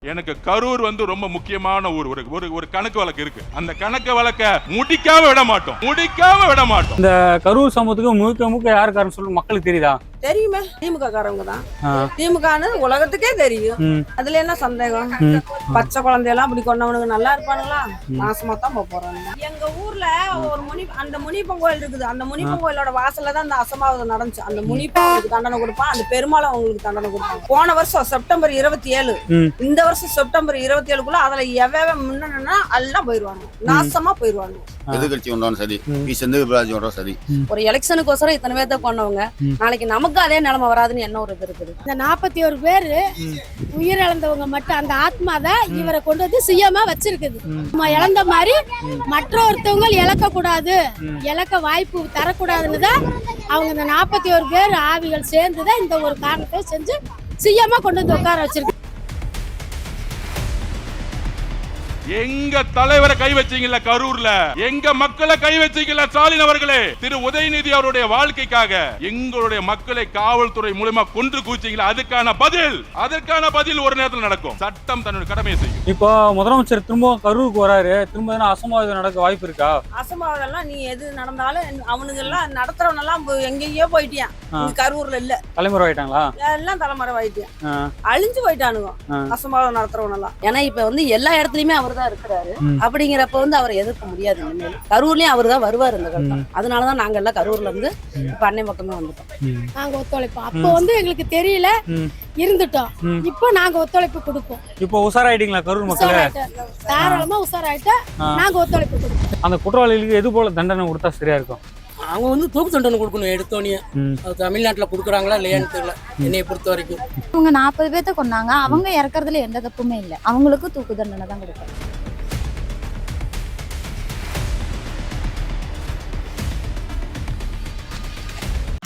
எனக்கு கரூர் வந்து ரொம்ப முக்கியமான ஊர். ஒரு கணக்கு வழக்கு இருக்கு. அந்த கணக்கு வழக்க முடிக்காம விட மாட்டோம். இந்த கரூர் சமூகத்துக்கு முழுக்க யாரு காரணம் சொல்லு மக்களுக்கு தெரியுதா? தெரியுமே, திமுக காரவங்க தான். திமுகன்னு உலகத்துக்கே தெரியும். அதுல என்ன சந்தேகம்? பச்சை குழந்தையெல்லாம் அப்படி கொண்டவனுக்கு நல்லா இருப்பானுங்களா? நாசமா தான் போறாங்க. எங்க ஊர்ல ஒரு அந்த முனிப்பன் கோயில் இருக்குது. அந்த முனிப்பன் கோயிலோட வாசல்ல தான் அந்த அசம்பாவிதம் நடந்துச்சு. அந்த முனிப்பன் அவங்களுக்கு தண்டனை கொடுப்பான், அந்த பெருமாளும் அவங்களுக்கு தண்டனை கொடுப்பாங்க. போன வருஷம் செப்டம்பர் 27, இந்த வருஷம் செப்டம்பர் 27க்குள்ள அதுல எவ முன்னா எல்லாம் போயிருவாங்க, நாசமா போயிருவாங்க. எதிர்கட்சி ஒன்றாலும் சரி, செந்தில்ராஜ் ஒன்றும் சரி, ஒரு எலெக்ஷனுக்கோசரம் இத்தனை பேர்த்த கொண்டவங்க, நாளைக்கு நமக்கு அதே நிலைமை வராதுன்னு என்ன ஒரு இது இருக்குது. இந்த 41 பேரு உயிரிழந்தவங்க மட்டும் அந்த ஆத்மா தான் இவரை கொண்டு வந்து சிஎம்மா வச்சிருக்குது. நம்ம இழந்த மாதிரி மற்ற ஒருத்தவங்க இழக்க கூடாது, இழக்க வாய்ப்பு தரக்கூடாதுன்னு தான் அவங்க இந்த 41 பேர் ஆவிகள் சேர்ந்துதான் இந்த ஒரு காரணத்தை செஞ்சு சிஎம்மா கொண்டு வந்து உட்கார வச்சிருக்கு. எங்க தலைவரை கை வச்சீங்கல்ல கரூர்ல, எங்க மக்களை கை வச்சீங்கல்ல ஸ்டாலின் அவர்களே. திரு உதயநிதி அவருடைய வாழ்க்கைக்காக எங்களுடைய மக்களை காவல்துறை மூலமா கொன்று குவிச்சீங்களா? அதற்கான பதில் ஒரு நேரத்தில் நடக்கும். சட்டம் தன்னுடைய கடமையை செய்யும். இப்போ முதலமைச்சர் திரும்ப கரூருக்கு வராரு, திரும்ப அசம்பாவிதம் நடக்க வாய்ப்பு இருக்கா? அசம்பாவிதம் நீ எது நடந்தாலும் அவனுங்க எல்லாம் நடத்துறவன் எல்லாம் எங்கேயோ போயிட்டியான். கரூர்ல இல்ல, தலைமுறை ஆயிட்டாங்களா? எல்லாம் தலைமுறை ஆயிட்டியான், அழிஞ்சு போயிட்டானுங்க அசம்பாவிதம் நடத்துறவன் எல்லாம். ஏன்னா இப்ப வந்து எல்லா இடத்துலயுமே அவர் இருக்கிறாரு. அப்படிங்கிறப்ப வந்து அவரை எதிர்க்க முடியாது. கரூர்லயும் அவர் தான் வருவார் இந்த கட்டம். அதனாலதான் நாங்க எல்லாம் கரூர்ல இருந்து பண்ணை பக்கமே வந்துட்டோம். நாங்க ஒத்துழைப்போம். அப்போ வந்து எங்களுக்கு தெரியல, இருந்துட்டோம். இப்போ நாங்க ஒத்துழைப்பு கொடுப்போம். இப்போ உஷாராயிட்டீங்களா கரூர் மக்களே? தாராளமா உஷாராயிட்டா நாங்க ஒத்துழைப்பு கொடுப்போம். அந்த குற்றவாளிகளுக்கு எது போல தண்டனை கொடுத்தா சரியா இருக்கும்? அவங்க வந்து தூக்கு தண்டனை கொடுக்கணும் எடுத்தோன்னே. தமிழ்நாட்டுல கொடுக்குறாங்களா இல்லையான்னு தெரியல என்னைய பொறுத்த வரைக்கும். அவங்க 40 பேர்த்த கொண்டாங்க, அவங்க இறக்குறதுல எந்த தப்புமே இல்லை, அவங்களுக்கு தூக்கு தண்டனை தான் கொடுக்கணும்.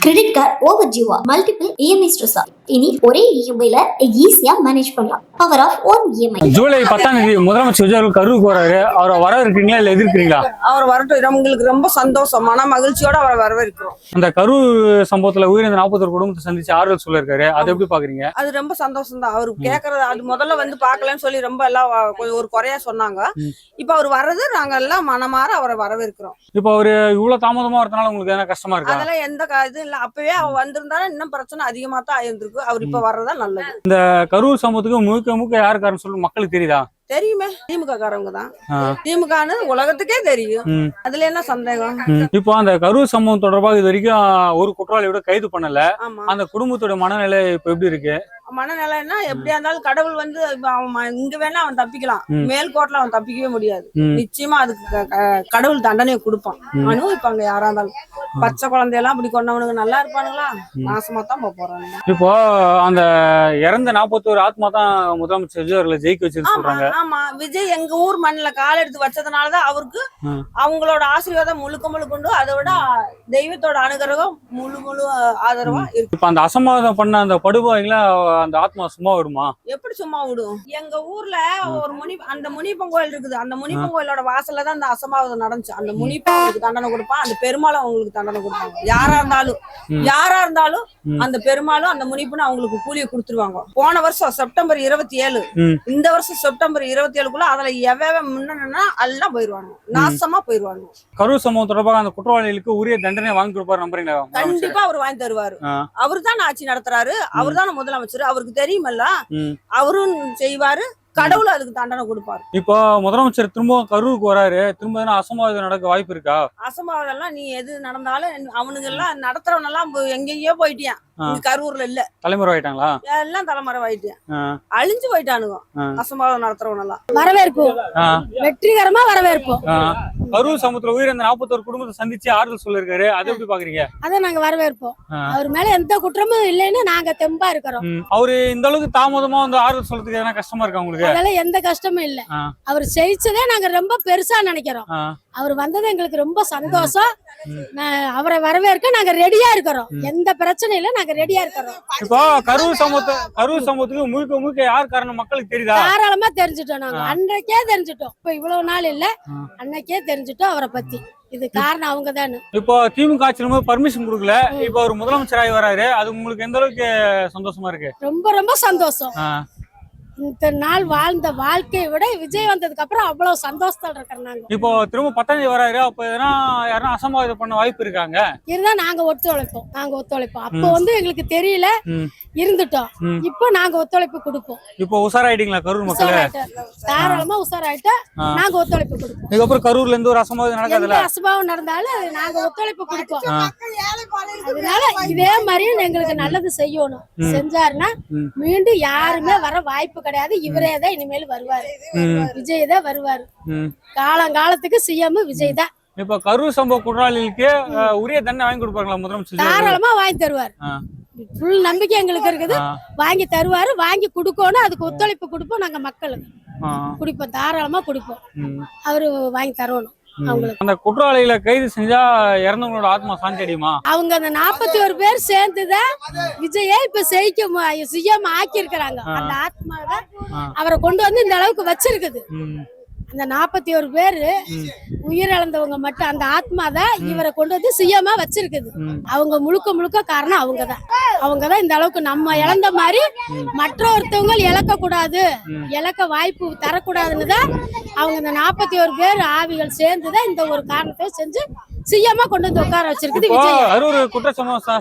கிரெடிட் கார்டு ஓவர் டியூவா, மல்டிபிள் இஎம்ஐ ஸ்ட்ரெஸ்ஸா? இனி ஒரே இஎம்ஐல ஈஸியா மேனேஜ் பண்ணலாம். Power of one EMI. July 10ஆம் தேதி முதலமைச்சர் விஜய் கரூருக்கு வராரு. அவரை வரவேற்கிறீங்களா இல்ல எதிர்க்கிறீங்களா? அவர் வரட்டும், உங்களுக்கு ரொம்ப சந்தோஷம், மன மகிழ்ச்சியோட அவரை வரவேற்கிறோம். அந்த கரூர் சம்பவத்துல உயிரிழந்த 41 குடும்பத்தை சந்திச்சு ஆறுதல் சொல்லிருக்காரு, அதை எப்படி பாக்குறீங்க? அது ரொம்ப சந்தோஷம் தான். அவரு கேக்குறது, அது முதல்ல வந்து பாக்கலன்னு சொல்லி ரொம்ப எல்லாம் ஒரு குறையா சொன்னாங்க. இப்ப அவர் வர்றது நாங்க எல்லாம் மனமாற அவரை வரவேற்கிறோம். இப்ப அவரு இவ்வளவு தாமதமா வரதுனால உங்களுக்கு என்ன கஷ்டமா இருக்கு? அதெல்லாம் எந்த இது இல்ல, அப்பவே அவர் வந்திருந்தாலும் இன்னும் பிரச்சனை அதிகமா தான் ஆயிருந்திருக்கு. அவர் இப்ப வர்றதா நல்லது. இந்த கரூர் சமூகத்துக்கு முழுக்க யாரு காரணம் சொல்லு மக்களுக்கு தெரியுதா? தெரியுமே, திமுக காரவங்க தான். திமுகன்னு உலகத்துக்கே தெரியும். அதுல என்ன சந்தேகம்? இப்போ அந்த கரூர் சம்பவம் தொடர்பாக இது வரைக்கும் ஒரு குற்றவாளியோட கைது பண்ணல. அந்த குடும்பத்தோட மனநிலை இப்ப எப்படி இருக்கு? மனநிலைன்னா எப்படியா இருந்தாலும் கடவுள் வந்து இங்க வேணா அவன் தப்பிக்கலாம், மேல்கோட்ல அவன் தப்பிக்கவே முடியாது. நிச்சயமா அதுக்கு கடவுள் தண்டனையை கொடுப்பான், அனுபவிப்பாங்க யாரா இருந்தாலும். பச்சை குழந்தையெல்லாம் அப்படி கொண்டவனுக்கு நல்லா இருப்பானுங்களா? நாசமா தான் போறாங்க. இப்போ அந்த இறந்த 41 ஆத்மா தான் முதலமைச்சர் விஜய் அவர்களை ஜெயிக்க வச்சு சொல்றாங்க. ஆமா, விஜய் எங்க ஊர் மண்ணில கால் எடுத்து வச்சதுனாலதான் அவருக்கு அவங்களோட ஆசீர்வாதம் முழுக்க அதோட தெய்வத்தோட அனுகிரகம் முழு ஆதரவா இருக்கு. இப்ப அந்த அசம்பாவிதம் பண்ண அந்த படுபாய்களை அந்த ஆத்மா சும்மா விடுமா? எப்படி சும்மா விடும்? எங்க ஊர்ல ஒரு அந்த முனிப்பன் கோயில் இருக்குது. அந்த முனிப்பன் கோயிலோட வாசல்ல தான் அந்த அசம்பாவிதம் நடந்துச்சு. அந்த முனிப்பன் அவங்களுக்கு தண்டனை கொடுப்பான், அந்த பெருமாளும் அவங்களுக்கு தண்டனை கொடுப்பாங்க. யாரா இருந்தாலும் அந்த பெருமாளும் அந்த முனிப்புன்னு அவங்களுக்கு கூலியை கொடுத்துருவாங்க. போன வருஷம் செப்டம்பர் 27, இந்த வருஷம் செப்டம்பர் 27க்குள்ள அதுல எவ முன்னா எல்லாம் போயிருவாங்க, நாசமா போயிருவாங்க. கரூர் சம்பவம் தொடர்பாக அந்த குற்றவாளிகளுக்கு உரிய தண்டனை வாங்கி கொடுப்பாரு நம்புறீங்களா? கண்டிப்பா அவர் வாங்கி தருவாரு. அவரு தான் ஆட்சி நடத்துறாரு, அவரு தான் முதலமைச்சர், அவருக்கு தெரியுமல்ல, அவரும் செய்வாரு. கடவுள் அதுக்கு தண்டனை கொடுப்பாரு. இப்போ முதலமைச்சர் திரும்ப கரூருக்கு வராரு, திரும்ப அசம்பாவிதம் நடக்க வாய்ப்பு இருக்கா? அசம்பாவிதம் நீ எது நடந்தாலும் அவனுங்க எல்லாம் நடத்துறவன் எல்லாம் எங்கேயோ போயிட்டியான், கரூர்ல இல்ல, தலைமுறை ஆயிட்டாங்களா? எல்லாம் தலைமுறை ஆயிட்டியான், அழிஞ்சு போயிட்டானுங்க அசம்பாவிதம் நடத்துறவன் எல்லாம். வரவேற்போம், வெற்றிகரமா வரவேற்போம். கரூர் சமூகத்துல உயிரிழந்த 41 குடும்பத்தை சந்திச்சு ஆறுதல் சொல்லிருக்காரு, அதை எப்படி பாக்குறீங்க? அதை நாங்க வரவேற்போம். அவர் மேல எந்த குற்றமும் இல்லைன்னு நாங்க தெம்பா இருக்கிறோம். அவரு இந்த அளவுக்கு தாமதமா வந்து ஆறுதல் சொல்றதுக்கு எதனா கஷ்டமா இருக்கா உங்களுக்கு? அதெல்லாம் எந்த கஷ்டமும் இல்ல. அவர் ஜெயிச்சதே நாங்க ரொம்ப பெருசா நினைக்கிறோம். அவர் வந்தது எங்களுக்கு ரொம்ப சந்தோஷம். அவரை வரவேற்க நாங்க ரெடியா இருக்கிறோம். எந்த பிரச்சனையும் இல்ல, நாங்க ரெடியா இருக்கிறோம். இப்போ கரூர் சமூகத்துக்கு முழுக்க யார் காரணம் மக்களுக்கு தெரியுதா? தாராளமா தெரிஞ்சுட்டோம். நாங்க அன்றைக்கே தெரிஞ்சுட்டோம். இப்ப இவ்வளவு நாள் இல்ல, அன்னைக்கே தெரிஞ்சுட்டோம் அவரை பத்தி. இது காரணம் அவங்க தானே. இப்போ திமுக ஆட்சியில பர்மிஷன் கொடுக்கல, இப்போ ஒரு முதலமைச்சராகி வராரு, அது உங்களுக்கு எந்த அளவுக்கு சந்தோஷமா இருக்கு? ரொம்ப ரொம்ப சந்தோஷம். இத்தனை நாள் வாழ்ந்த வாழ்க்கையை விட விஜய் வந்ததுக்கு அப்புறம் அவ்வளவு சந்தோஷத்துல இருக்கிறோம் நாங்க. இப்போ திரும்ப 10ஆம் தேதி வராரு, அப்ப எதனா யாரும் அசம்பாவிதம் பண்ண வாய்ப்பு இருக்காங்க? இருந்தா நாங்க ஒத்துழைப்போம். அப்போ வந்து எங்களுக்கு தெரியல, இருந்துட்டோம். இப்போ நாங்க ஒத்துழைப்பு கொடுப்போம். இப்போ உஷாராயிட்டீங்களா கரூர் மக்களே? தாராளமா உஷாராயிட்டா நாங்க ஒத்துழைப்பு கொடுப்போம். இதுக்கப்புறம் கரூர்ல இருந்து ஒரு அசம்பாவிதம் நடக்காதுல்ல? எந்த அசம்பாவம் நடந்தாலும் நாங்க ஒத்துழைப்பு கொடுப்போம். அதனால இதே மாதிரியும் எங்களுக்கு நல்லது செய்யணும். செஞ்சாருன்னா மீண்டும் யாருமே வர வாய்ப்பு கிடையாது. இவரே தான் இனிமேல் வருவாரு, விஜய் தான் வருவாரு. காலங்காலத்துக்கு சிஎம் விஜய் தான். இப்ப கரூர் சம்பவ குற்றவாளிகளுக்கு உரிய தண்டனை வாங்கி கொடுப்பாங்களா முதலமைச்சர்? தாராளமா வாங்கி தருவார். ஃபுல் நம்பிக்கை எங்களுக்கு இருக்குது. வாங்கி தருவாரு, வாங்கி கொடுக்கணும். அதுக்கு ஒத்துழைப்பு கொடுப்போம். நாங்க மக்களுக்கு குடிப்போம், தாராளமா குடிப்போம். அவரு வாங்கி தரணும். அந்த குற்றவாளிகளை கைது செஞ்சா இறந்தவங்களோட ஆத்மா சாந்தி அடையுமா? அவங்க அந்த 41 பேர் சேர்ந்துதான் விஜய இப்ப சிஎம் ஆக்கி இருக்கிறாங்க. அந்த ஆத்மாவை அவரை கொண்டு வந்து இந்த அளவுக்கு வச்சிருக்குது. அந்த 41 பேரு உயிரிழந்தவங்க மட்டும் அந்த ஆத்மா தான் இவரை கொண்டு வந்து சிஎம்மா வச்சிருக்குது. அவங்க முழுக்க காரணம் அவங்கதான் இந்த அளவுக்கு நம்ம இழந்த மாதிரி மற்றொருத்தவங்க இழக்க கூடாது, இழக்க வாய்ப்பு தரக்கூடாதுன்னு தான் அவங்க இந்த 41 பேர் ஆவிகள் சேர்ந்துதான் இந்த ஒரு காரணத்தை செஞ்சு சிஎம்மா கொண்டு வந்து உட்கார வச்சிருக்குது. அரூர் குற்ற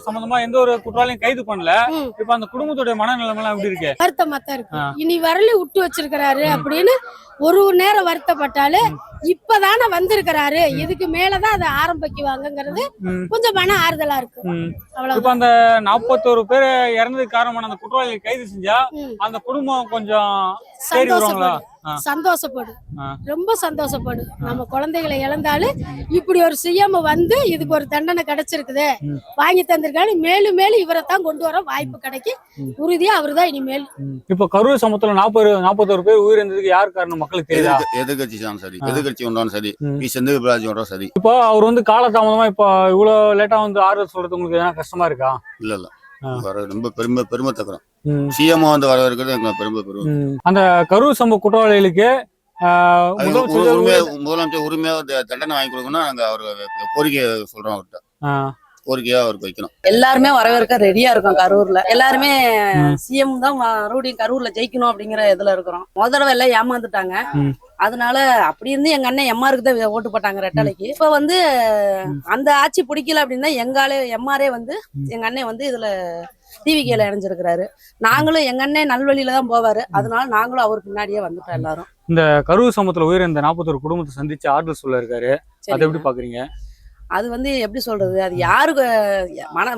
சம்பந்தமா எந்த ஒரு குற்றவாளியும் கைது பண்ணல. இப்ப அந்த குடும்பத்துடைய மனநிலைமை எல்லாம் எப்படி இருக்கு? வருத்தமா தான் இருக்கு. இனி வரல விட்டு வச்சிருக்கிறாரு அப்படின்னு ஒரு நேரம் வருத்தப்பட்டாலு இப்பதானே வந்திருக்கிறாரு, இதுக்கு மேலதான் அதை ஆரம்பிக்குவாங்கிறது கொஞ்சம் மன ஆறுதலா இருக்கு. இப்ப அந்த 41 பேர் இறந்ததுக்கு காரணமான அந்த குற்றவாளிகளை கைது செஞ்சா அந்த குடும்பம் கொஞ்சம் சந்தோஷப்படும், ரொம்ப சந்தோஷப்படும். நம்ம குழந்தைகளை இழந்தாலும் இப்படி ஒரு சிஎம் வந்து இதுக்கு ஒரு தண்டனை கிடைச்சிருக்குது, வாங்கி தந்திருக்காரு. மேலும் இவரைத்தான் கொண்டு வர வாய்ப்பு கிடைக்கும். உறுதியா அவருதான் இனிமேல். இப்ப கரூர் சமூகத்துல 41 பேர் உயிரிழந்ததுக்கு யார் காரணம் மக்களுக்கு தெரியுதா? எதிர்கட்சி தான் சரி, எதிர்கட்சி ஒன்றாலும் சரி, செந்தில் பாலாஜி சரி. இப்போ அவர் வந்து காலதாமதமா இப்ப இவ்வளவு லேட்டா வந்து ஆறுதல் சொல்றது உங்களுக்கு எதனா கஷ்டமா இருக்கா? இல்ல ரொம்ப பெருமை தக்குறோம். சிஎம் வந்து வர இருக்கிறது எங்களுக்கு பெருமை. அந்த கரூர் சம்பவ குற்றவாளிகளுக்கு முதலமைச்சர் உரிமையா தண்டனை வாங்கி கொடுக்கணும். நாங்க அவரு கோரிக்கை சொல்றோம், அவர்கிட்ட கோரிக்கையா அவருக்கு வைக்கணும். எல்லாருமே வரவேற்க ரெடியா இருக்கோம். கரூர்ல எல்லாருமே சிஎம் தான் மறுபடியும் கரூர்ல ஜெயிக்கணும் அப்படிங்கிற இதுல இருக்கிறோம். முதல்ல எல்லாம் ஏமாந்துட்டாங்க. அதனால அப்படி இருந்து எங்க அண்ணன் எம்ஆருக்கு தான் ஓட்டு போட்டாங்க ரெட்டலைக்கு. இப்ப வந்து அந்த ஆட்சி பிடிக்கல அப்படின்னா எம்ஆரே வந்து எங்க அண்ணன் வந்து இதுல டிவிகேல இணைஞ்சிருக்கிறாரு. நாங்களும் எங்க அண்ணன் நல்வழியில தான் போவாரு. அதனால நாங்களும் அவருக்கு முன்னாடியே வந்துட்டோம் எல்லாரும். இந்த கரூர் சமூகத்துல உயிரிழந்த 41 குடும்பத்தை சந்திச்சு ஆறுதல் சொல்ல இருக்காரு, அதை எப்படி பாக்குறீங்க? அது வந்து எப்படி சொல்றது, அது யாருக்கு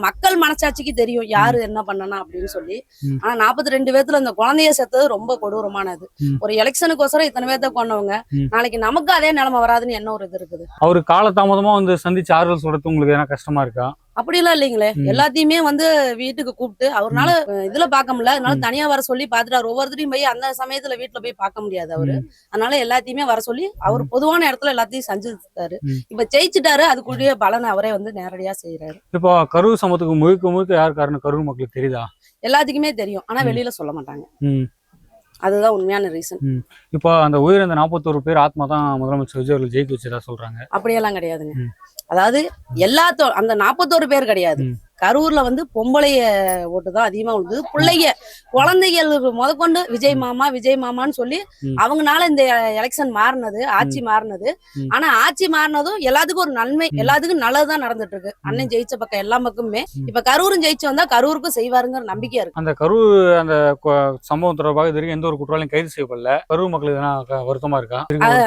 மக்கள் மனசாட்சிக்கு தெரியும் யாரு என்ன பண்ணனா அப்படின்னு சொல்லி. ஆனா 42 பேத்துல அந்த குழந்தைய செத்தது ரொம்ப கொடூரமானது. ஒரு எலெக்ஷனுக்கோசரம் இத்தனை பேர்த்த கொண்டவங்க, நாளைக்கு நமக்கு அதே நிலைமை வராதுன்னு என்ன ஒரு இது இருக்குது. அவரு காலதாமதமா வந்து சந்திச்சு ஆறுதல் சொல்றது உங்களுக்கு என்ன கஷ்டமா இருக்கா? அப்படிலாம் இல்லைங்களே, எல்லாத்தையுமே வந்து வீட்டுக்கு கூப்பிட்டு அவர்னால இதுல பார்க்க முடியல, அதனால தனியா வர சொல்லி பாத்துட்டாரு. ஒவ்வொருத்தரையும் போய் அந்த சமயத்துல வீட்டுல போய் பார்க்க முடியாது அவரு. அதனால எல்லாத்தையுமே வர சொல்லி அவர் பொதுவான இடத்துல எல்லாத்தையும் செஞ்சுட்டாரு. இப்ப ஜெயிச்சுட்டாரு, அதுக்குரிய பலனை அவரே வந்து நேரடியா செய்யறாரு. இப்போ கரூர் சமூகத்துக்கு முழுக்க யார் காரணம் கரூர் மக்களுக்கு தெரியுதா? எல்லாத்துக்குமே தெரியும், ஆனா வெளியில சொல்ல மாட்டாங்க. அதுதான் உண்மையான ரீசன். இப்போ அந்த உயிரிழந்த 41 பேர் ஆத்மா தான் முதலமைச்சர் விஜய் அவர்கள் ஜெயிக்க வச்சதா சொல்றாங்க. அப்படியெல்லாம் கிடையாதுங்க. அதாவது அந்த 41 பேர் கிடையாது. கரூர்ல வந்து பொம்பளைய ஓட்டு தான் அதிகமா உள்ளது. பிள்ளைங்க குழந்தைகள் முதற்கொண்டு விஜய் மாமான்னு சொல்லி அவங்கனால இந்த எலெக்ஷன் மாறினது, ஆட்சி மாறினது. ஆனா ஆட்சி மாறினதும் எல்லாத்துக்கும் ஒரு நன்மை, எல்லாத்துக்கும் நல்லதுதான் நடந்துட்டு இருக்கு. அண்ணன் ஜெயிச்ச பக்கம் எல்லா பக்கமுமே இப்ப கரூரும் ஜெயிச்சு வந்தா கரூருக்கும் செய்வாருங்கிற நம்பிக்கையா இருக்கு. அந்த கரூர் அந்த சம்பவம் தொடர்பாக இது வரைக்கும் எந்த ஒரு குற்றவாளியும் கைது செய்யப்படல. கரூர் மக்களுக்கு வருத்தமா இருக்கா?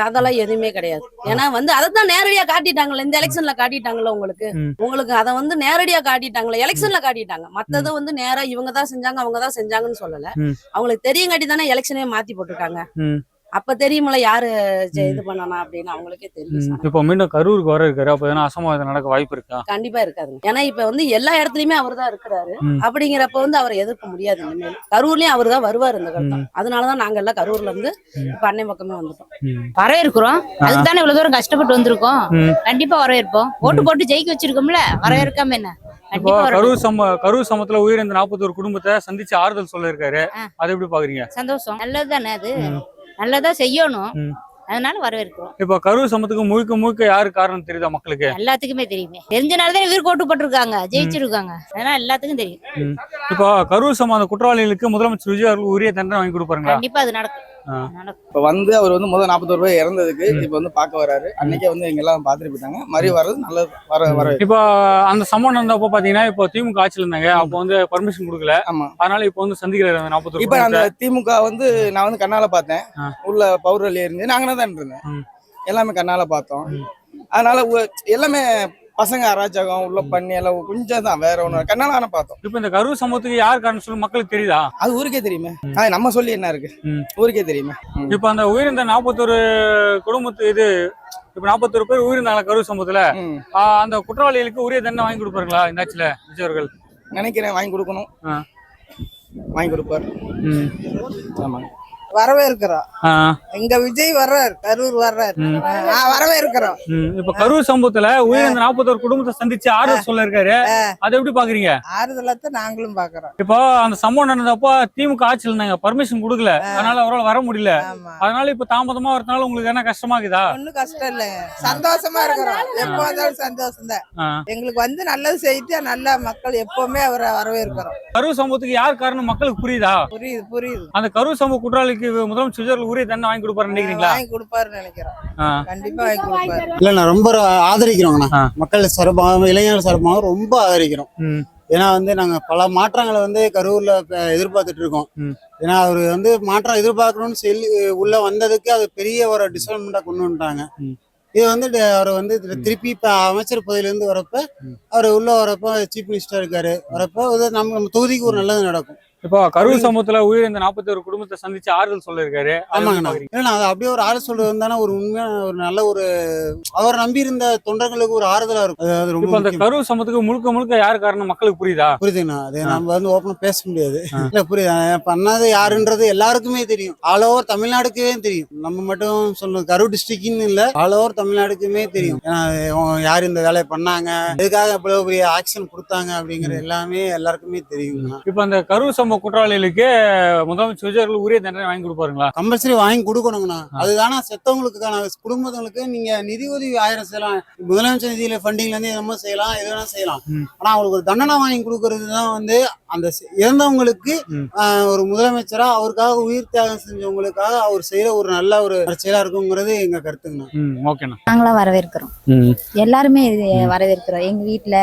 அதெல்லாம் எதுவுமே கிடையாது. ஏன்னா வந்து அதைத்தான் நேரடியா காட்டிட்டாங்கல்ல, இந்த எலெக்ஷன்ல காட்டிட்டாங்கல்ல. உங்களுக்கு அதை வந்து நேரடியா காட்டிட்டாங்க, எலெக்ஷன்ல காட்டிட்டாங்க. மத்தது வந்து நேரா இவங்க தான் செஞ்சாங்க அவங்க தான் செஞ்சாங்கன்னு சொல்லல. அவங்களுக்கு தெரியுங்காட்டி தானே எலெக்ஷனே மாத்தி போட்டுருக்காங்க. அப்ப தெரியுமில்ல யாரு இது பண்ணனா அப்படின்னு அவங்களுக்கே தெரியும். இப்போ மீண்டும் கரூருக்கு வர இருக்காரு, அப்ப எதனா அசம்பாவிதம் நடக்க வாய்ப்பு இருக்கா? கண்டிப்பா இருக்காதுங்க. ஏன்னா இப்ப வந்து எல்லா இடத்துலயுமே அவர் தான் இருக்கிறாரு. அப்படிங்கிறப்ப வந்து அவரை எதிர்க்க முடியாது. இனிமேல் கரூர்லயும் அவர் தான் வருவாரு இந்த கட்டம். அதனாலதான் நாங்க எல்லாம் கரூர்ல இருந்து இப்ப அன்னை பக்கமே வந்துட்டோம். வரவேற்கிறோம். அதுக்கு தானே இவ்வளவு தூரம் கஷ்டப்பட்டு வந்திருக்கோம். கண்டிப்பா வரவேற்போம். ஓட்டு போட்டு ஜெயிக்க வச்சிருக்கோம்ல, வரவேற்காம என்ன? கரூர் சமூகத்துல உயிரிழந்த 41 குடும்பத்தை சந்திச்சு ஆறுதல் சொல்ல இருக்காரு, அதை எப்படி பாக்குறீங்க? சந்தோஷம், நல்லது தானே. அது நல்லதா செய்யணும், அதனால வரவேற்கிறோம். இப்ப கரூர் சம்பவத்துக்கு முழுக்க முழுக்க யாரு காரணம் தெரியுதா மக்களுக்கு? எல்லாத்துக்குமே தெரியுமே, தெரிஞ்சனாலதான் இவர் கோட்டு போட்டிருக்காங்க, ஜெயிச்சிருக்காங்க, அதனால எல்லாத்துக்கும் தெரியும். இப்போ கரூர் சம்பவ குற்றவாளிகளுக்கு முதலமைச்சர் விஜய் அவர்கள் உரிய தண்டனை வாங்கி கொடுப்பாருங்களா? கண்டிப்பா அது நடக்கும். இப்ப வந்து அவர் வந்து முதல் 41 ரூபாய் இறந்ததுக்கு இப்ப வந்து பார்க்க வராரு. அன்னைக்கே வந்து எங்க எல்லாம் பாத்துட்டு போயிட்டாங்க. மறுபடியும் வர்றது நல்லது. வர இப்போ அந்த சம்பவம் நடந்தப்போ பாத்தீங்கன்னா இப்போ திமுக ஆட்சியில் இருந்தாங்க, அப்போ வந்து பர்மிஷன் கொடுக்கல. ஆமா. அதனால இப்போ வந்து சந்திக்கிறாரு 41. இப்ப அந்த திமுக வந்து நான் வந்து கண்ணால பார்த்தேன். உள்ள பவுடர்ல இருந்து நாங்க தான் இருந்தேன். எல்லாமே கண்ணால பார்த்தோம். அதனால எல்லாமே பசங்க அராஜகம் உள்ள பண்ணி எல்லாம் கொஞ்சம் தான், வேற ஒண்ணு கண்ணால ஆனா பார்த்தோம். இப்போ இந்த கரூர் சம்பவத்துக்கு யார் காரணம் சொல்லி மக்களுக்கு தெரியுதா? அது ஊருக்கே தெரியுமே. அது நம்ம சொல்லி என்ன இருக்கு, ஊருக்கே தெரியுமே. இப்போ அந்த உயிரிழந்த 41 குடும்பத்து இது இப்ப 41 பேர் உயிரிழந்தாங்க கரூர் சம்பவத்துல. அந்த குற்றவாளிகளுக்கு உரிய தண்டனை வாங்கி கொடுப்பாருங்களா இந்த ஆட்சியில விஜய் அவர்கள்? நினைக்கிறேன் வாங்கி கொடுக்கணும். வாங்கி கொடுப்பாரு. ஆமாங்க, வரவேற்கிறோம். எங்க விஜய் வர்றாரு, கரூர் வர்றாரு, வரவேற்கிறோம். இப்ப கரூர் சம்பவத்துல உயிரிழந்த 41 குடும்பத்தை சந்திச்சு ஆறுதல் சொல்ல இருக்காரு, அதை எப்படி பாக்குறீங்க? ஆறுதலத்தை நாங்களும் பாக்குறோம். இப்போ அந்த சம்பவம் நடந்தப்போ திமுக ஆட்சியில் இருந்தாங்க, பர்மிஷன் கொடுக்கல, அதனால அவரால் வர முடியல. அதனால இப்ப தாமதமா வரதுனால உங்களுக்கு என்ன கஷ்டமா இருக்குதா? ஒண்ணும் கஷ்டம் இல்ல, சந்தோஷமா இருக்கிறோம். எப்போ வந்தாலும் சந்தோஷம் தான். எங்களுக்கு வந்து நல்லது செய்து நல்ல மக்கள் எப்பவுமே அவரை வரவேற்கிறோம். கரூர் சம்பவத்துக்கு யார் காரணம் மக்களுக்கு புரியுதா? புரியுது புரியுது. அந்த கரூர் சம்பவ குற்றவாளிக்கு முதலமைச்சர் விஜய் உரிய தண்டனை வாங்கி கொடுப்பாரு நினைக்கிறீங்களா? வாங்கி கொடுப்பாருன்னு நினைக்கிறோம். கண்டிப்பா வாங்கி கொடுப்பாரு. இல்ல நான் ரொம்ப ஆதரிக்கிறோங்கண்ணா. மக்கள் சார்பாக இளைஞர்கள் சார்பாக ரொம்ப ஆதரிக்கிறோம். ஏன்னா வந்து நாங்க பல மாற்றங்களை வந்து கரூர்ல எதிர்பார்த்துட்டு இருக்கோம். ஏன்னா அவரு வந்து மாற்றம் எதிர்பார்க்கணும்னு சொல்லி உள்ள வந்ததுக்கு அது பெரிய ஒரு டிசல்மெண்டா கொண்டு வந்துட்டாங்க. இது வந்து அவர் வந்து திருப்பி இப்ப அமைச்சர் பதவியிலிருந்து வரப்ப அவர் உள்ள வரப்ப சீஃப் மினிஸ்டர் இருக்காரு, வரப்ப நம்ம தொகுதிக்கு ஒரு நல்லது நடக்கும். இப்போ கரூர் சம்பவத்துல உயிரிழந்த 41 குடும்பத்தை சந்திச்சு ஆறுதல் சொல்ல இருக்காரு. ஆமாங்கண்ணா. ஏன்னா அது அப்படியே ஒரு ஆறுதல் சொல்றது வந்தானே ஒரு உண்மையான ஒரு நல்ல ஒரு அவர் நம்பி இருந்த தொண்டர்களுக்கு ஒரு ஆறுதலா இருக்கும். அது ரொம்ப அந்த கரூர் சம்பவத்துக்கு முழுக்க முழுக்க யாரு காரணம் மக்களுக்கு புரியுதா? புரியுதுண்ணா. அது நம்ம வந்து ஓப்பனா பேச முடியாது. இல்ல புரியுது, பண்ணாத யாருன்றது எல்லாருக்குமே தெரியும். ஆல் ஓவர் தமிழ்நாடுக்குமே தெரியும். நம்ம மட்டும் சொல்லணும் கரூர் டிஸ்ட்ரிக்ட்னு இல்ல, ஆல் ஓவர் தமிழ்நாடுக்குமே தெரியும். ஏன்னா யார் இந்த வேலையை பண்ணாங்க, எதுக்காக இவ்வளவு பெரிய ஆக்ஷன் கொடுத்தாங்க அப்படிங்கிற எல்லாமே எல்லாருக்குமே தெரியும். இப்ப அந்த கரூர் குற்றவாளிகளுக்கு முதலமைச்சர் விஜய் அவர்கள் உரிய தண்டனை வாங்கி கொடுப்பாருங்களா? கம்பல்சரி வாங்கி கொடுக்கணுங்கண்ணா. அதுதானா செத்தவங்களுக்கான குடும்பங்களுக்கு நீங்க நிதி உதவி 1000 செய்யலாம், முதலமைச்சர் நிதியில ஃபண்டிங்ல இருந்து என்னமோ செய்யலாம், எது வேணா செய்யலாம். ஆனா அவங்களுக்கு ஒரு தண்டனை வாங்கி கொடுக்கறது தான் வந்து அந்த இறந்தவங்களுக்கு ஒரு முதலமைச்சரா அவருக்காக உயிர் தியாகம் செஞ்சவங்களுக்காக அவர் செய்யற ஒரு நல்ல ஒரு செயலா இருக்குங்கிறது எங்க கருத்துங்கண்ணா. நாங்களா வரவேற்கிறோம், எல்லாருமே வரவேற்கிறோம். எங்க வீட்டுல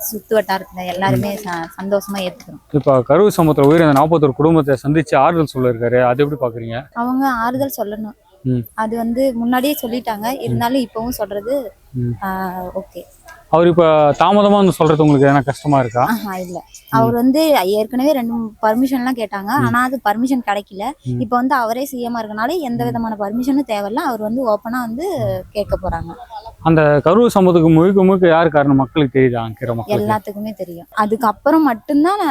சுத்து வட்டாரத்துல எல்லாருமே சந்தோஷமா ஏத்துக்கிறோம். இப்ப கரூர் சம்பவத்துல உயிரிழந்த 41 குடும்பத்தை சந்திச்சு ஆறுதல் சொல்ல இருக்காரு, அது எப்படி பாக்குறீங்க? அவங்க ஆறுதல் சொல்லணும், அது வந்து முன்னாடியே சொல்லிட்டாங்க, இருந்தாலும் இப்பவும் சொல்றது ஓகே. அவர் இப்ப தாமதமா வந்து சொல்றது உங்களுக்கு என்ன கஷ்டமா இருக்கா? இல்ல, அவர் வந்து ஏற்கனவே 2 பர்மிஷன் எல்லாம் கேட்டாங்க, ஆனா அது பர்மிஷன் கிடைக்கல. இப்ப வந்து அவரே சிஎம்மா இருக்கனால எந்த விதமான பர்மிஷனும் தேவையில்ல, அவர் வந்து ஓப்பனா வந்து கேட்க போறாங்க. அந்த கரூர் சம்பவத்துக்கு முழுக்க முழுக்க யாரு காரணம் மக்களுக்கு தெரியுதா? எல்லாத்துக்குமே தெரியும். அதுக்கப்புறம் மட்டும்தான்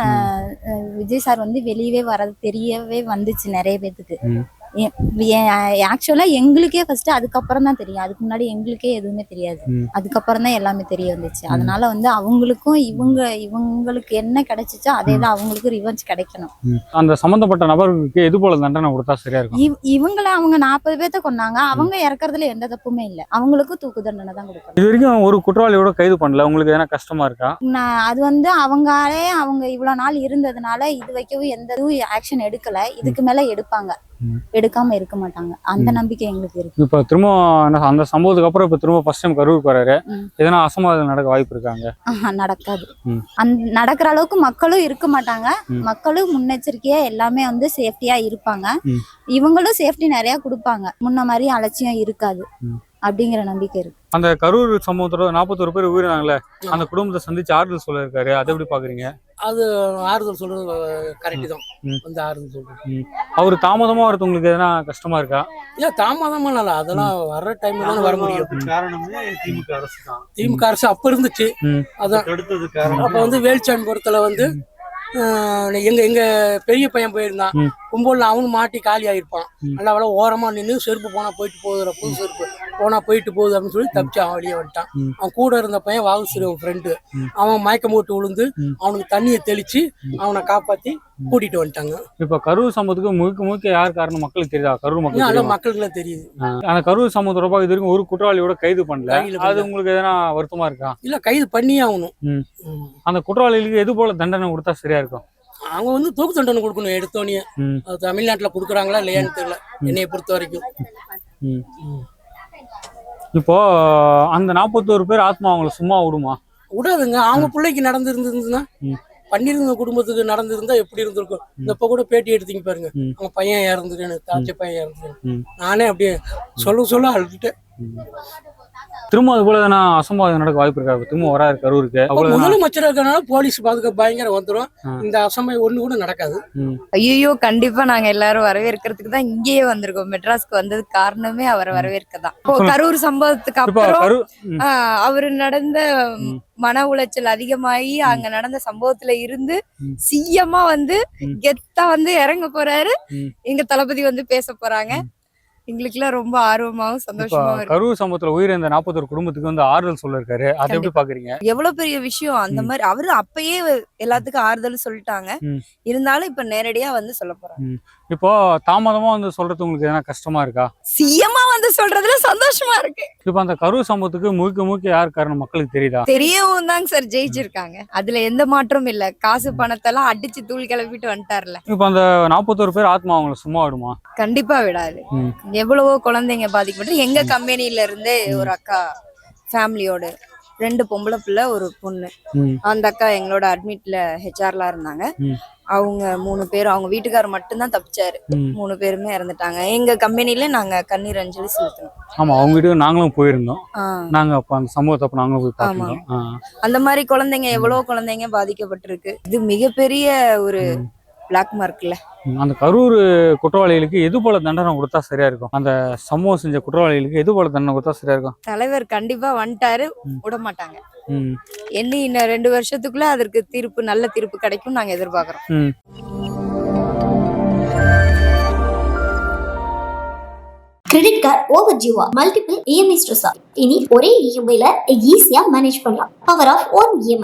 விஜய் சார் வந்து வெளியவே வர்றது தெரியவே வந்துச்சு நிறைய பேத்துக்கு. ஆக்சுவலா எங்களுக்கே ஃபர்ஸ்ட் அதுக்கப்புறம் தான் தெரியும், அதுக்கு முன்னாடி எங்களுக்கே எதுவுமே தெரியாது. அதுக்கப்புறம் தான் எல்லாமே தெரிய வந்துச்சு. அதனால வந்து அவங்களுக்கும் இவங்களுக்கு என்ன கிடைச்சிச்சோ அதே தான் அவங்களுக்கு ரிவெஞ்ச் கிடைக்கணும். அந்த சம்பந்தப்பட்ட நபர்களுக்கு எது போல தண்டனை கொடுத்தா சரியா இருக்கும்? இவங்கள அவங்க 40 பேர்த்த கொண்டாங்க, அவங்க இறக்குறதுல எந்த தப்புமே இல்ல, அவங்களுக்கும் தூக்கு தண்டனை தான் கொடுக்கணும். இது வரைக்கும் ஒரு குற்றவாளியோட கைது பண்ணல, உங்களுக்கு எதனா கஷ்டமா இருக்கா? அது வந்து அவங்க இவ்வளவு நாள் இருந்ததுனால இது வைக்கவும் எந்த ஆக்ஷன் எடுக்கல, இதுக்கு மேல எடுப்பாங்க, எடுக்காம இருக்க மாட்டாங்க, அந்த நம்பிக்கை எங்களுக்கு இருக்கு. இப்ப திரும்ப அந்த சம்பவத்துக்கு அப்புறம் இப்ப திரும்ப ஃபர்ஸ்ட் டைம் கரூருக்கு வராரு, எதனா அசம்பாவிதம் நடக்க வாய்ப்பு இருக்காங்க? நடக்காது. நடக்கிற அளவுக்கு மக்களும் இருக்க மாட்டாங்க, மக்களும் முன்னெச்சரிக்கையா எல்லாமே வந்து சேஃப்டியா இருப்பாங்க, இவங்களும் சேஃப்டி நிறைய கொடுப்பாங்க, முன்ன மாதிரி அலட்சியம் இருக்காது அப்படிங்கிற நம்பிக்கை இருக்கு. அந்த கரூர் சம்பவத்தோட 41 பேர் உயிரினாங்களே, அந்த குடும்பத்தை சந்திச்சு ஆறுதல் சொல்ல இருக்காரு, அதை எப்படி பாக்குறீங்க? அது ஆறுதல் சொல்றது கரெக்ட் தான், வந்து ஆறுதல் சொல்றது. அவரு தாமதமா வரது உங்களுக்கு எதனா கஷ்டமா இருக்கா? இல்ல தாமதமா இல்ல, அதெல்லாம் வர்ற டைம்ல தான் வர முடியும். காரணமே திமுக அரசு தான். திமுக அரசு அப்ப இருந்துச்சு, அதான் அடுத்தது காரணம். அப்ப வந்து வேல்சாமிபுரத்துல வந்து எங்க பெரிய பையன் போயிருந்தான், கும்பல்ல அவனும் மாட்டி காலி ஆயிருப்பான். நல்லா ஓரமா நின்று செருப்பு போனா போயிட்டு போகுதுற, புது செருப்பு போனா போயிட்டு போகுது அப்படின்னு சொல்லி தப்பிச்சு அவன் வெளியே வந்துட்டான். அவன் கூட இருந்த பையன் வாகுஸ்ரீ ஃப்ரெண்டு, அவன் மயக்கம் போட்டு விழுந்து அவனுக்கு தண்ணியை தெளிச்சு அவனை காப்பாத்தி கூட்டிட்டு வந்துட்டாங்க. இப்ப கரூர் சம்பவத்துக்கு முழுக்க யார் காரணம் மக்களுக்கு தெரியுதா? கரூர் மக்களுக்கு அதெல்லாம் தெரியுமா? மக்களுக்குலாம் தெரியுது. அந்த கரூர் சம்பவம் தொடர்பாக இது வரைக்கும் ஒரு குற்றவாளியோட கைது பண்ணல. அது உங்களுக்கு எதனா வருத்தமா இருக்கா? இல்ல, கைது பண்ணியே ஆகணும். அந்த குற்றவாளிகளுக்கு எது போல தண்டனை கொடுத்தா சரியா இருக்கும்? அவங்க வந்து தூக்கு தண்டனை கொடுக்கணும் எடுத்தோடனே. அது தமிழ்நாட்டுல கொடுக்குறாங்களா இல்லையான்னு தெரியல என்னைய பொறுத்த வரைக்கும். இப்போ அந்த 41 பேர் ஆத்மா அவங்கள சும்மா விடுமா? விடாதுங்க. அவங்க பிள்ளைக்கு நடந்திருந்ததுன்னா, பண்ணிருந்த குடும்பத்துக்கு நடந்திருந்தா எப்படி இருந்திருக்கும்? இப்ப கூட பேட்டி எடுத்தீங்க பாருங்க, அவங்க பையன் இறந்துட்டு, தாச்சி பையன் இறந்துட்டு, நானே அப்படியே சொல்ல அழுதுட்டேன். திரும்ப அது போல எதனா அசம்பாவிதம் நடக்க வாய்ப்பு இருக்கா? திரும்ப வராது கரூருக்கு? முதலமைச்சர் இருக்கனால போலீஸ் பாதுகாப்பு பயங்கரம் வந்துடும். இந்த அசம்பாவிதம் ஒண்ணு கூட நடக்காது. ஐயோ, கண்டிப்பா நாங்க எல்லாரும் வரவேற்கிறதுக்கு தான் இங்கேயே வந்திருக்கோம். மெட்ராஸ்க்கு வந்ததுக்கு காரணமே அவரை வரவேற்கதான். கரூர் சம்பவத்துக்கு அப்புறம் அவரு நடந்த மன உளைச்சல் அதிகமாகி அங்க நடந்த சம்பவத்துல இருந்து சிஎம்மா வந்து கெத்தா வந்து இறங்க போறாரு. எங்க தளபதி வந்து பேச போறாங்க. எங்களுக்குலாம் ரொம்ப ஆர்வமாவும் சந்தோஷமாவும் இருக்கு. கரூர் சம்பவத்துல உயிரிழந்த 41 குடும்பத்துக்கு வந்து ஆறுதல் சொல்லிருக்காரு. அதை எப்படி பாக்குறீங்க? எவ்வளவு பெரிய விஷயம். அந்த மாதிரி அவரு அப்பயே எல்லாத்துக்கும் ஆறுதல் சொல்லிட்டாங்க. இருந்தாலும் இப்ப நேரடியா வந்து சொல்ல போறாங்க. இப்போ தாமதமா வந்து சொல்றது உங்களுக்கு எதனா கஷ்டமா இருக்கா? சிஎம்மா வந்து சொல்றதுல சந்தோஷமா இருக்கு. இப்ப அந்த கரூர் சம்பவத்துக்கு முழுக்க யார் காரணம் மக்களுக்கு தெரியுதா? தெரியவும் தாங்க சார் ஜெயிச்சிருக்காங்க. அதுல எந்த மாற்றமும் இல்ல. காசு பணத்தெல்லாம் அடிச்சு தூள் கிளப்பிட்டு வந்துட்டார்ல. இப்ப அந்த 41 பேர் ஆத்மா அவங்களை சும்மா விடுமா? கண்டிப்பா விடாது. எவ்வளவோ குழந்தைங்க பாதிக்கப்பட்டு எங்க கம்பெனில இருந்தே ஒரு அக்கா ஃபேமிலியோட 2 பொம்பளை பிள்ளை ஒரு பொண்ணு. அந்த அக்கா எங்களோட அட்மிட்ல ஹெச்ஆர்ல இருந்தாங்க. அவங்க 3 பேர், அவங்க வீட்டுக்காரர் மட்டும்தான் தப்பிச்சாரு. 3 பேருமே இறந்துட்டாங்க. எங்க கம்பெனில நாங்க கண்ணீர் அஞ்சலி செலுத்தணும். ஆமா, அவங்க வீட்டுக்கு நாங்களும் போயிருந்தோம். நாங்க அப்ப அந்த சம்பவத்தை அப்ப நாங்களும் போய் பார்த்தோம். அந்த மாதிரி குழந்தைங்க எவ்வளவு குழந்தைங்க பாதிக்கப்பட்டிருக்கு. இது மிகப்பெரிய ஒரு பிளாக் மார்க்ல. அந்த கரூர் குற்றவாளிகளுக்கு எது போல தண்டனை கொடுத்தா சரியா இருக்கும்? அந்த சம்பவம் செஞ்ச குற்றவாளிகளுக்கு எது போல தண்டனை கொடுத்தா சரியா இருக்கும்? தலைவர் கண்டிப்பா வந்துட்டாரு, விட மாட்டாங்க. இன்னும் 2 வருஷத்துக்குள்ள அதற்கு தீர்ப்பு, நல்ல தீர்ப்பு கிடைக்கும் நாங்க எதிர்பார்க்கிறோம். கிரெடிட் கார்டு ஓவர் ஜீவா மல்டிபிள் இஎம்ஐ ஸ்ட்ரெஸ். இனி ஒரே இஎம்ஐல ஈஸியா மேனேஜ் பண்ணலாம். Power of one EMI.